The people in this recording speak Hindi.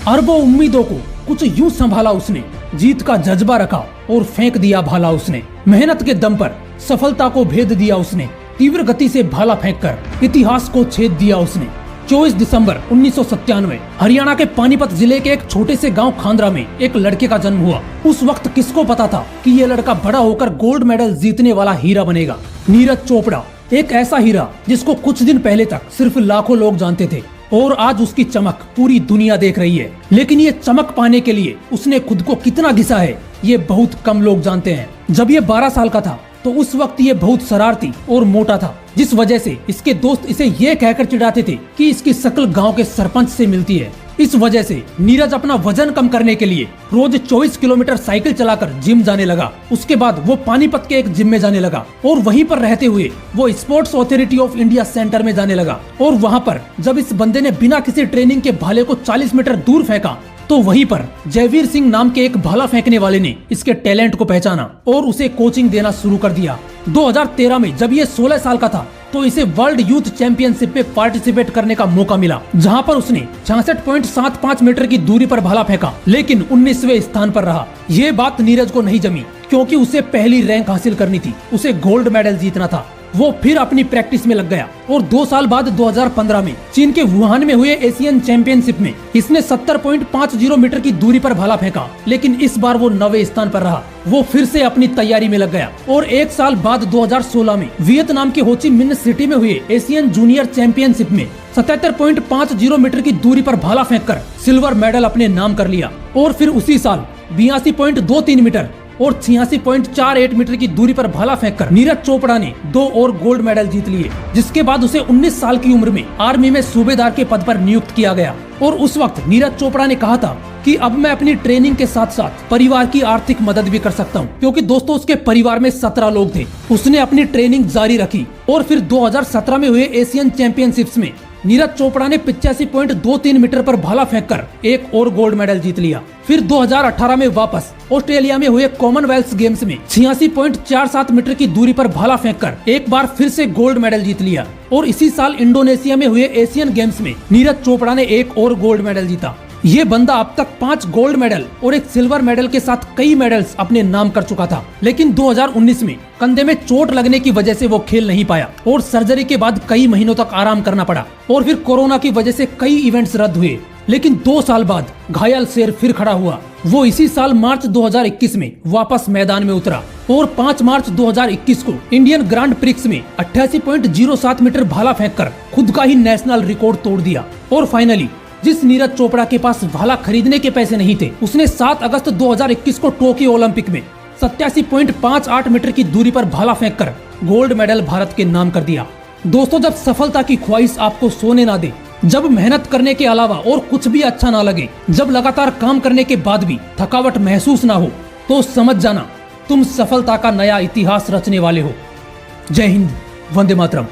अरबों उम्मीदों को कुछ यूं संभाला उसने, जीत का जज्बा रखा और फेंक दिया भाला उसने। मेहनत के दम पर सफलता को भेद दिया उसने, तीव्र गति से भाला फेंककर इतिहास को छेद दिया उसने। 24 दिसंबर 1997 हरियाणा के पानीपत जिले के एक छोटे से गांव खांदरा में एक लड़के का जन्म हुआ। उस वक्त किसको पता था कि ये लड़का बड़ा होकर गोल्ड मेडल जीतने वाला हीरा बनेगा। नीरज चोपड़ा, एक ऐसा हीरा जिसको कुछ दिन पहले तक सिर्फ लाखों लोग जानते थे और आज उसकी चमक पूरी दुनिया देख रही है। लेकिन ये चमक पाने के लिए उसने खुद को कितना घिसा है, ये बहुत कम लोग जानते हैं। जब ये 12 साल का था तो उस वक्त ये बहुत शरारती और मोटा था, जिस वजह से इसके दोस्त इसे ये कहकर चिढ़ाते थे कि इसकी शक्ल गांव के सरपंच से मिलती है। इस वजह से नीरज अपना वजन कम करने के लिए रोज 24 किलोमीटर साइकिल चलाकर जिम जाने लगा। उसके बाद वो पानीपत के एक जिम में जाने लगा और वहीं पर रहते हुए वो sports authority of India centre में जाने लगा। और वहाँ पर जब इस बंदे ने बिना किसी ट्रेनिंग के भाले को 40 मीटर दूर फेंका तो वहीं पर जयवीर सिंह नाम के एक भाला फेंकने वाले ने इसके टैलेंट को पहचाना और उसे कोचिंग देना शुरू कर दिया। 2013 में जब ये 16 साल का था तो इसे वर्ल्ड यूथ चैंपियनशिप में पार्टिसिपेट करने का मौका मिला, जहां पर उसने 66.75 मीटर की दूरी पर भाला फेंका, लेकिन 19वें स्थान पर रहा। ये बात नीरज को नहीं जमी क्योंकि उसे पहली रैंक हासिल करनी थी, उसे गोल्ड मेडल जीतना था। वो फिर अपनी प्रैक्टिस में लग गया और 2 साल बाद 2015 में चीन के वुहान में हुए एशियन चैंपियनशिप में इसने 70.50 मीटर की दूरी पर भाला फेंका, लेकिन इस बार वो 9वें स्थान पर रहा। वो फिर से अपनी तैयारी में लग गया और 1 साल बाद 2016 में वियतनाम के हो ची मिन्ह सिटी में हुए एशियन जूनियर चैंपियनशिप में 77.50 मीटर की दूरी पर भाला फेंककर सिल्वर मेडल अपने नाम कर लिया। और फिर उसी साल 82.23 मीटर और 86.48 मीटर की दूरी पर भाला फेंककर नीरज चोपड़ा ने 2 और गोल्ड मेडल जीत लिए, जिसके बाद उसे 19 साल की उम्र में आर्मी में सूबेदार के पद पर नियुक्त किया गया। और उस वक्त नीरज चोपड़ा ने कहा था कि अब मैं अपनी ट्रेनिंग के साथ साथ परिवार की आर्थिक मदद भी कर सकता हूं, क्योंकि दोस्तों उसके परिवार में 17 लोग थे। उसने अपनी ट्रेनिंग जारी रखी और फिर 2017 में हुए एशियन चैंपियनशिप्स में नीरज चोपड़ा ने 85.23 मीटर पर भाला फेंककर एक और गोल्ड मेडल जीत लिया। फिर 2018 में वापस ऑस्ट्रेलिया में हुए कॉमनवेल्थ गेम्स में 86.47 मीटर की दूरी पर भाला फेंककर एक बार फिर से गोल्ड मेडल जीत लिया। और इसी साल इंडोनेशिया में हुए एशियन गेम्स में नीरज चोपड़ा ने एक और गोल्ड मेडल जीता। ये बंदा अब तक 5 गोल्ड मेडल और एक सिल्वर मेडल के साथ कई मेडल्स अपने नाम कर चुका था, लेकिन 2019 में कंधे में चोट लगने की वजह से वो खेल नहीं पाया और सर्जरी के बाद कई महीनों तक आराम करना पड़ा। और फिर कोरोना की वजह से कई इवेंट्स रद्द हुए, लेकिन 2 साल बाद घायल शेर फिर खड़ा हुआ। वो इसी साल मार्च 2021 में वापस मैदान में उतरा और 5 मार्च 2021 को इंडियन ग्रांड प्रिक्स में 88.07 मीटर भाला फेंककर खुद का ही नेशनल रिकॉर्ड तोड़ दिया। और फाइनली जिस नीरज चोपड़ा के पास भाला खरीदने के पैसे नहीं थे, उसने 7 अगस्त 2021 को टोक्यो ओलंपिक में 87.58 मीटर की दूरी पर भाला फेंककर गोल्ड मेडल भारत के नाम कर दिया। दोस्तों, जब सफलता की ख्वाहिश आपको सोने ना दे, जब मेहनत करने के अलावा और कुछ भी अच्छा ना लगे, जब लगातार काम करने के बाद भी थकावट महसूस ना हो, तो समझ जाना तुम सफलता का नया इतिहास रचने वाले हो। जय हिंद, वंदे मातरम।